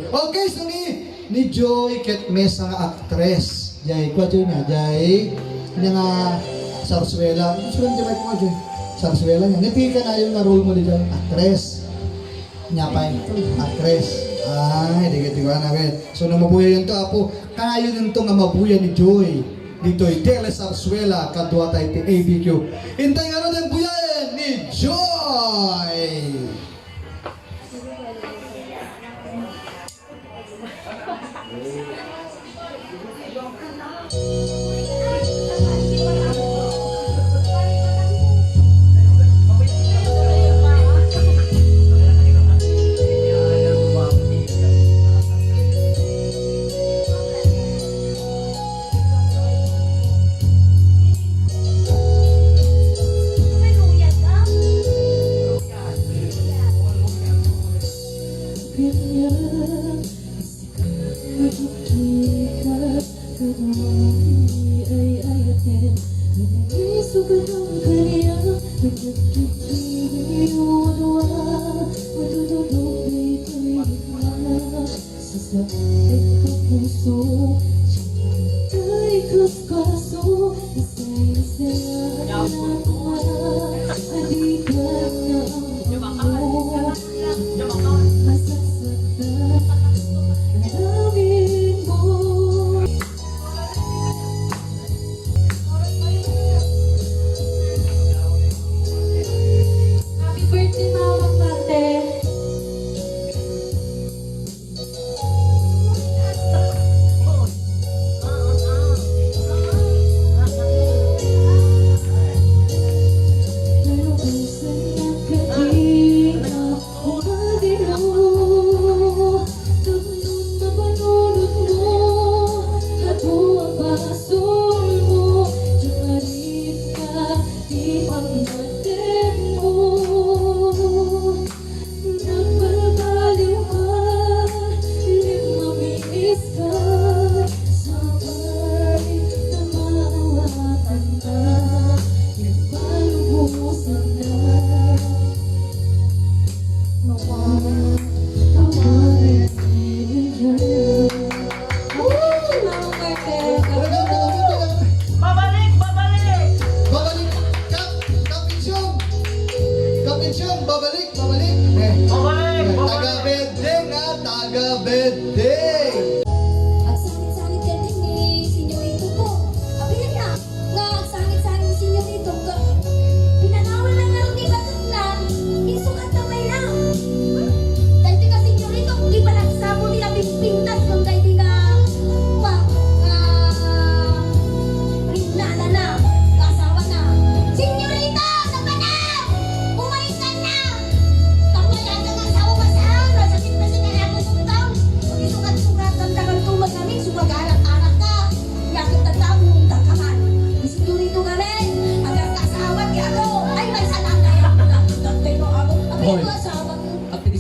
Okay, so ni Joy ket mesa nga actress. Jay, kwa Joy na, Jay. Niya nga Sarsuela. Sulan di ba ko Joy? Sarsuela niya. Nipika na yung role mo ni Joy, actress. Niya pa actress. Ay, di ka na rin. So, nung mabuhay yun to, apo, kayo din to nga mabuhay ni Joy. Dito'y Tele Sarsuela, kadwa tayo ti ABQ. Hintay nga rin ang buyayan ni Joy!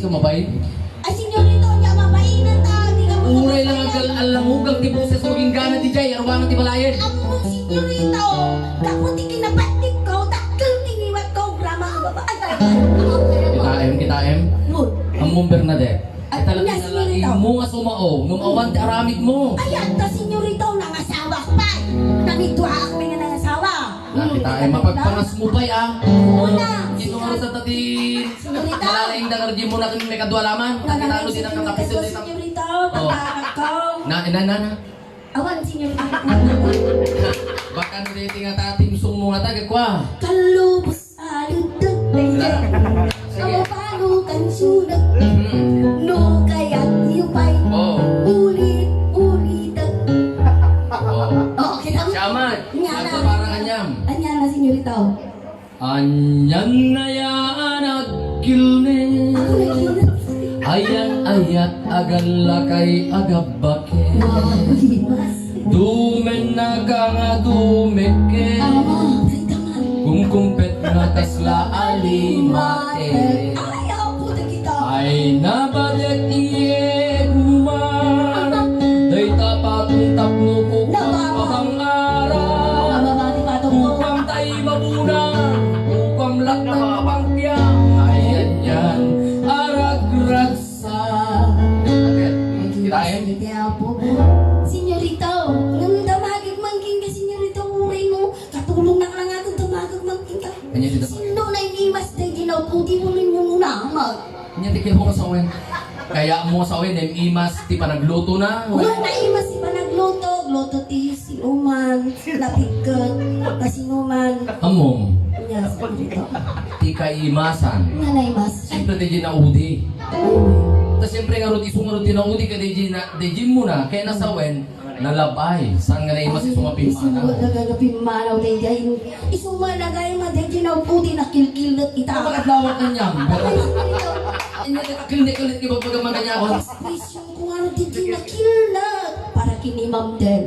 Mabait? Ay, senyorito, niya mabait na ta. Di ka mo Uray lang ang alangugang tibok sa surging gana di jay, arwangan ti balayan. Among senyorito, dapat di kinabatik ko, dakil tiniwat ko, brama ang babae. Kita em. Good. Among Bernadette. Ay, Ay talagang yes, nalagi senyorito. mo nga sumao, nung awan ti aramid mo. Ayan ta, senyorito, nangasawa pa. Namidwa kami nga nangasawa. Kita em, mapagpangas mo pa ya. Una, Ito nga sa tatin. senyorito. Malalaing dangar di mo na kami may kadwalaman. Nakita ano din ang katapisil din ang... Senyorito, pagkakat ko. Na. Awan, senyorito. Baka no dito nga tatim sung mo nga taga kwa. Kalubos aludot. Kamu paano kan sunak. No kaya't yupay. Oh. Ulit-ulitan. Oh. Okay lang. Siyaman. Nyana. Sa parang anyam. Anya na, senyorito. Anyan na yaan at kilne. Ako naghinat. Ayan ayat agala kay agabake. Dumen na ka nga dumeke. Kung kumpet na kasla alimate. Ay, ako na kita. Ay nabadet iye kuman. Day tapatong tapno ko pang araw. Mababati pa ito mo. Upang tayo mabunan, upang lakna pangtiang. Ayan yan, aragragsa. Kirain? Hindi po. Senyorito, nang damagig mangking ka, senyorito, uray mo. Katulong na lang ako damagig mangking ka. Kanya dito. Sino na imas na ginauputi mo rin yung unamag? Nya tikin ko sa wen. Kaya mo sa wen imas ti pa nagluto na. Uwan na imas, iba nagluto. Gluto ti sinuman, napikat, kasinuman. Among Nya, senyorito. ti kaimasan. Nga na imas. Siyempre di naudi. Uy. Tapos siyempre nga roti sungarot tinaudi ka di mo na kaya nasa wen nalabay. Saan nga na imas isumapin Isuwa mana. na gagapin manaw na yung isuwa na gaya madagin na puti na kilkilat ita. Bakit lawak na niya? Pero Ay, senyorito. kilit ko pag maganya ako. Expression kung ano dito na kilat para kini Ma'am Del.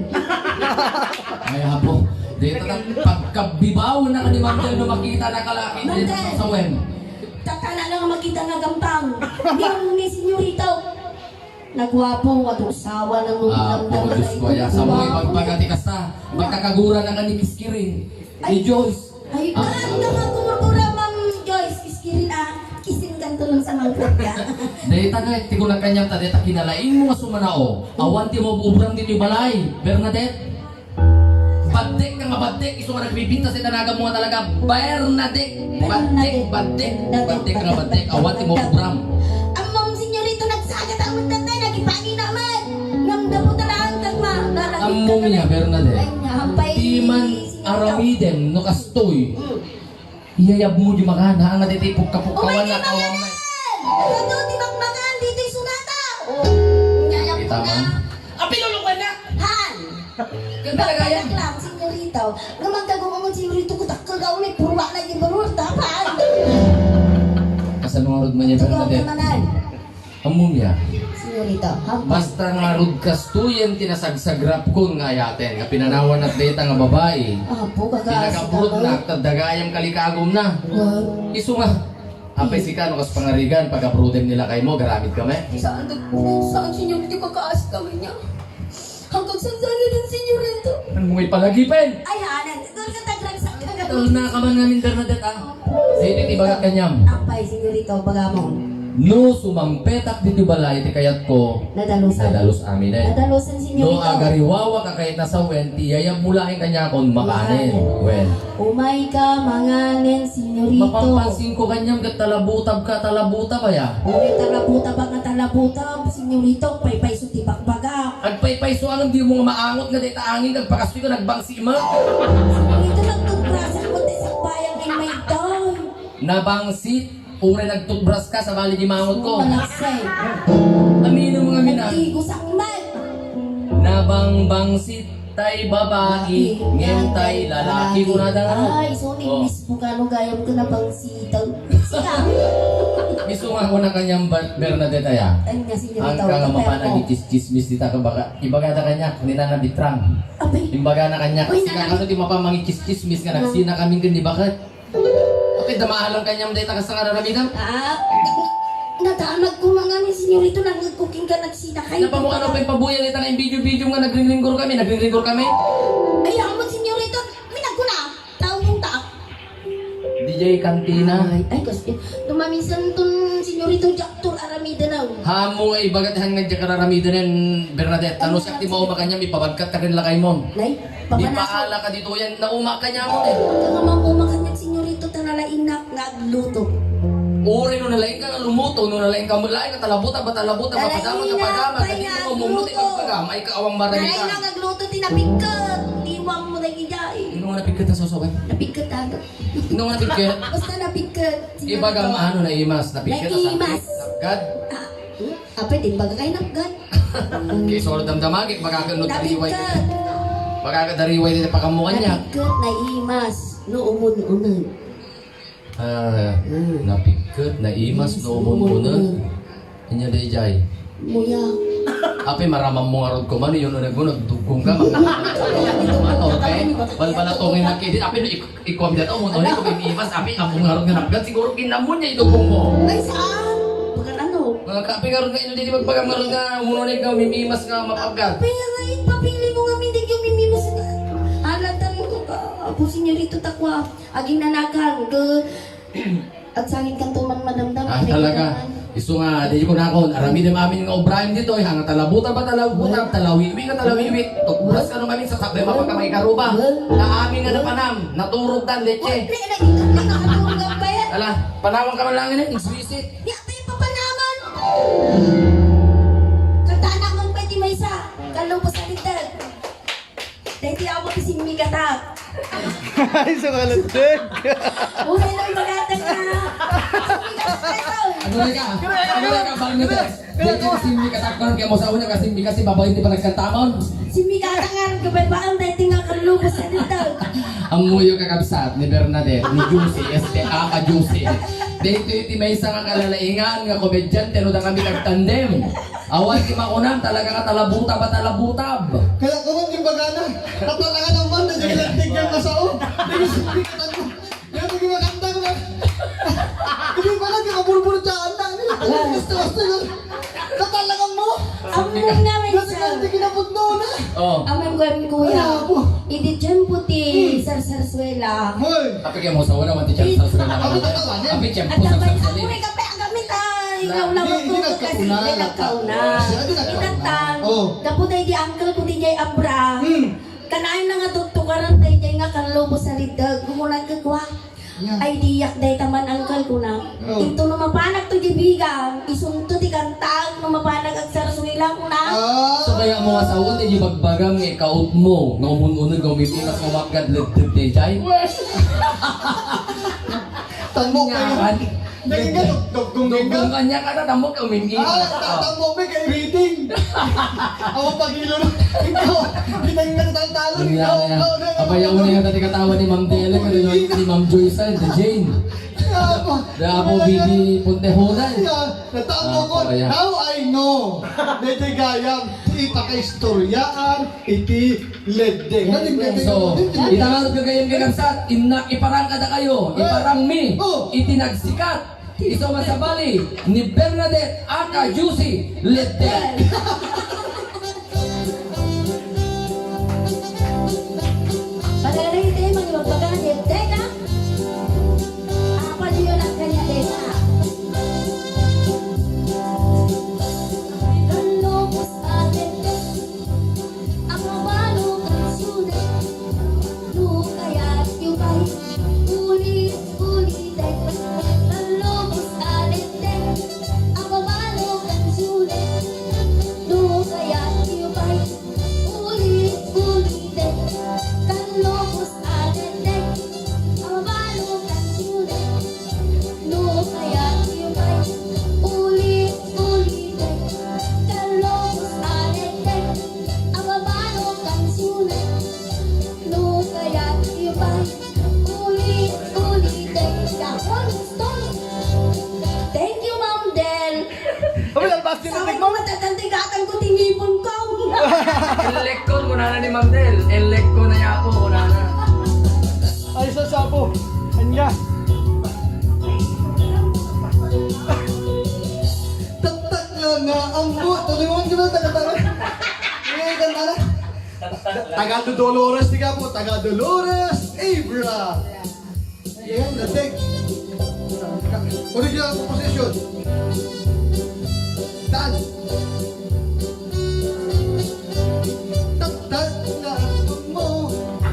Ay hapo. Dito na pagkabibaw na ka ni Ma'am Del na makita na kalaki dito sa wen. Tatala lang ang makita nga gampang. Yung ni senyorito. Nagwapo nga itong sawa ng Ah, po Diyos ko ya. Sa mga ipagpagatikas na. Magkakagura na ka ni Kiskirin. Ni Joyce. Ay, ganda nga kumurkura, Ma'am Joyce. Kiskirin kisin ganto lang sa mangkot ka. Dahil tagay, tigulang kanyang tadeta kinalain mo nga sumanao. Awan ti mo bubrang dito yung balay. Bernadette. Badek nga mabadek. Iso nga nagbibinta sa tanaga mo nga talaga. Bernadette. Badek nga badek. Awan ti mo bubrang. Ang Ma'am senyorito nagsagat ang magtatay. Nagipani naman. Ngam dapo talaan tagma. Among niya, Bernadette. Ay, hampay. Di man aramiden no kastoy. Iyayab mo di makana. Ang natitipok kapukkawan na kawang na. Ano, di magmagan, dito'y sunata. Ngayap Kita ko na. man. Ang pinulungan na! Han! Ganda talaga yan. Bagay lang, senyorito. Naman kagawang senyorito ko takagaw na purwa na yung barul. Tapan! Kasanungarod man niya, Tagaw Bernadette. kamanan. Among niya. Senyorito, hampay. Basta nga rud kastuyan tinasagsagrap ko nga yaten. Nga pinanawan at data nga babae. Apo, kagaas. Pinagabrod na, tadagayang kalikagom na. Isu nga. Apay si Kano kas pangarigan, pag-aprodem nila kay mo, garamit kami. Saan senyorito kakaas kami niya? Hanggang saan sana din senyorito? Ano mo ipalagipin? Ay, hanan. Doon ka tagrang sa kagaw. Tol na ka man namin, Bernadette, ah. Sa ito ibagat kanyam. Ampay, senyorito, bagamong. No, sumangpetak dito balay, ti kayat ko. Nadalusan. Nadalos amin eh. Nadalusan, No, senyorito. agariwawa ka kahit nasa wen, tiyayang mulahin kanya kon makanin. Wen. Umay ka, manganen, senyorito. Mapapansin ko kanyang talabutab ka, talabutab ya. Uri talabuta ba nga talabuta, senyorito, paypay so tibakbaga. Agpaypay so alam di mo nga maangot nga dita angin, nagpakastoy ko, nagbangsi ma. Senyorito, nagtubrasa ko sa bayang ay may daw. Nabangsit, uri nagtutbras ka sa bali di mangot ko. Malaksay. Amino mga mina. Nagtigo sakman. Nabangbangsit tay babae, ngem tay lalaki ko na daw. Ay, so ni Oh. Miss Bukano gayam ko na bang sitaw. Sika. Isu nga ko na kanyang Bernadette ya. Ay nga, Ang senyorito. ka nga kapel ko. mapanagikis-kismis dita ka baka ibaga na kanya nila na bitrang. Abay, Imbaga na kanya Uy, kasi kakano di mapamangikis-kismis nga nagsina kami din di bakit. Okay, damahalang kanyang dita ka sa kararamidan. nadamag ko mga ni senyorito, nag-cooking ka, nagsita kayo. Ano pa mo ano pa yung pabuyan nita nga yung video-video nga nagring-ringgor kami. Ayaw mo, senyorito, minag ko na. Taong yung taak. DJ Cantina. Ay, kasi tumaminsan itong senyorito Jaktor Aramida na. Hamo nga ibagatahan nga dyan kararamidan yan, Bernadette. Ano sakti mo makanya, may pabagkat ka rin lakay mo. Nay, Di papanasok. paala ka dito yan, nauma ka niya mo eh. Kaya nga umakan yung senyorito, tanalain na nagluto. Uri no nalain ka nga lumuto, no nalain ka mulain ka talabuta, mapadamot ka pagama, Nalain kasi na, mo mumuti ka pagama, ay kaawang marami Nalain na ka. nagluto, tinapigkat. Diwang mo na gijay. Ino nga napigkat na sosok eh? Napigkat agad. Ino nga napigkat? Basta napigkat. Ibaga maano na imas, napigkat na Naimas. Nagkad. Apa din baga kayo napgat? Kaya solo damdamagik, magkakanod dariway. Napigkat. Magkakadariway din pakamukan niya. Napigkat na imas. No umun-unan. Napigkat na imas, no umun-unan. Kanya day jay. Muya. Ape maramam mo nga rod ko man, yun nag nagdugong ka, okay? Balbalatongin na kidit, ape ikwam dito, umutoy ko imas, ape among nga rod nga napgat, siguro kinamon niya idugong mo. Ay saan? Bagan ano? Kape nga rod nga ino dito magpagam nga rod nga, umunoy ka, mimimas ka mapagkat. Kaya nga papili mo nga mindig yung mimimos. Alatan mo ka. Apo senyorito takwa. Aging nanakan. At sangin kang tuman madamdam. Ah, talaga? Iso nga, di ko na ako, arami din amin nga obrahin dito, hanga talabuta ba talabuta, talawiwi ka talawiwi, tukburas ka nung kami sa sabay mapagkamay karuba, na amin nga napanam, naturog tan leche. Hindi, nakatulog ba yan? Ala, panawang ka man lang yun, nagsuwisit. Di ako yung papanaman! Katanak mong pwede may isa, kalupos sa litag. Dahil di ako kising mi katak. Ay, sa kalantig. Uhay lang magatag na. Ano na ka? Ano na ka, bang nito? Dahil kasi hindi katakon kaya mo sa una kasi hindi kasi babae hindi pa nagkantamon. Si mi katangan, gabay ba ang dahil nga kalupos sa litag. Ang muyo kakabsat ni Bernadette, ni Juicy, STA ka Juicy. Dito iti may isang kalalaingan nga komedyante no da kami nagtandem. Awan ki makunam talaga ka talabuta ba talabutab. Kaya kung yung bagana, tatalaga naman na yung lantig yung masao. Hindi hindi ka tanong. Yan ang maganda ko na. Hindi pa lang kakabulbul dyan na. Gusto yun. Tatalagang mo. Among nga may Kasi isa. hindi kinapagno na. Oh, Among ko yung kuya. Idi dyan puti, sarsarsuela. Hoy. kapag mo sa una man ti chance sa na. Ako tatawanin. Kapag At chempo sa dapat ako sarsalin. may kape ang gamit ay. Ilaw-law Hindi ko kasi nagkauna. hindi nagkauna. Siya di nagkauna. Inatang. Oh. Tapos ay di uncle ko di jay abra. Hmm. Kanain na nga tuktukaran tayo jay nga kanlobo sa lidag. Kumulang kagwa. Yeah. Ay diyak day taman uncle ko na. Oh. Ito no mapanag to di bigang. Isungto di kantag no mapanag ag sarsuela ko na. So kaya mo sa una di bagbagang nga kaut mo, nga umun-unod nga umipinas nga wakad ledtid ni Jai. Tambok Nga kayo. kan. Naging ka, dugong Dugong kanya ka na tamok ka umipinas. tambok may kay reading. Ako pagilo na. Ikaw, kitang natatalo. Ikaw, ikaw na. Abaya una nga dati katawa ni Ma'am Dele ka ni Ma'am Joyce and the Jane. Da po Bibi Puntehonan. Natamo ko, Ah, kaya. now I know. Dito gayam, ita ka istoryaan, iti ledeng. So, itangarod ka kayong kinagsat, iparang kada kayo, iparang mi, Oh. itinagsikat. Iso masabali ni Bernadette aka Juicy Lete. Pagkakaroon ito yung mga magbaganit. Teka! Apa niyo lang kanya desa? Kalobos alete, ang mabalo kang sulit, lukaya't yukay, ulit-ulit ay kalobos alete, ang mabalo kang sulit, lukaya't yukay, ulit-ulit ay kalobos alete, ang mabalo kang sulit, lukaya't yukay, ulit-ulit ay kalobos alete, ang mabalo kang sulit, lukaya't yukay, ulit-ulit ay kakonston. Thank you, Ma'am Del. Kami lalabas din Sa natin akin mo. matatantigatan ko tinipon ko. Elekon ko na ni Ma'am Del. Elekon na yapo ko na. Ay, sa sapo. Anya. Tatak lang nga ang buto. Tuliwan ko na, taga-taga. Ngayon ka na. Taga Dolores, tiga po. Taga Dolores, Abra. Ayan, natik. Original composition. Dan. Tatak na mo.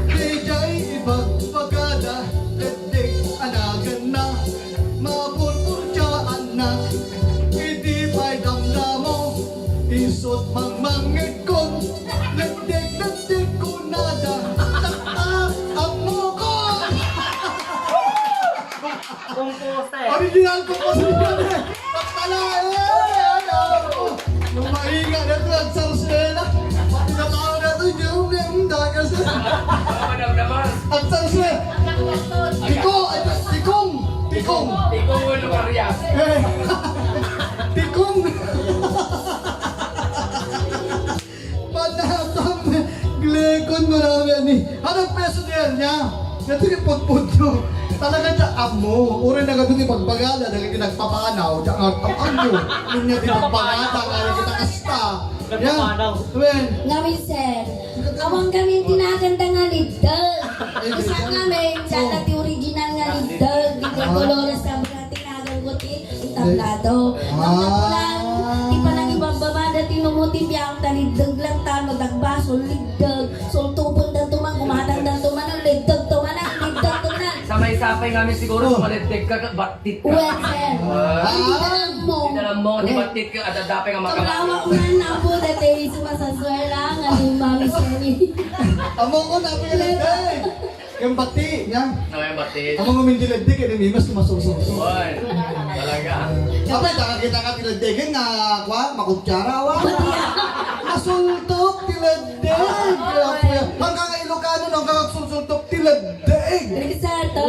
Kaya'y ibang pagkada. Letik anagan na. Mapulpul siya anak. Hindi pa'y damdamo. Isot mang mangikon. Letik ko nada. Tatak ang mukon. Original composition eh! Pagtala eh! Nung mainga na ito ang sarsela, pinatao na ito yung dagas eh! Ang sarsela! Tikong! Tikong ulo Marias. Eh! Tikong! Panatang glekon mo namin ni. Anong peso niya? Ito yung putput nyo. Talaga siya amo. Uri na gano'n yung pagbagala. Dahil kinagpapanaw. Diyan ang tapang nyo. Nung niya di pagbagala. Kaya kita kasta. Yan. Wen. Ngamin, sir. Awang kami tinaganda nga liddag. Isa kami, sa dati original nga liddag. Di ko Dolores sa mga tinagan ko ti. tablado. Ang Ah. tapulan, di pa nang ibababada, tinumuti biya ang taliddag lang tano, dagbaso, ligdag. Sultubon dan tumang, umatang dan tumanan, ligdag tumanan, ligdag tumanan. Samay-sapay kami siguro, Oh. sumalit-tek ka, batit ka. Well, sir. Ah. Hindi dalang mo. Hindi alam mo, di batit ka, adadapay ka Kabrawa makamali. ko na po dati sumasaswela nga ni Mami Sally. Amo ko na pinagday. Yung bati niya. Naway batit. Amo mamindilagdi kaya ni Mimas kumasusong. Boy, talaga. Kapag nakakita ka tiladigin nga kwa, makutsara wa. Masultok tiladig. Hanggang Ilocano hanggang sulsultok tiladig. Exacto.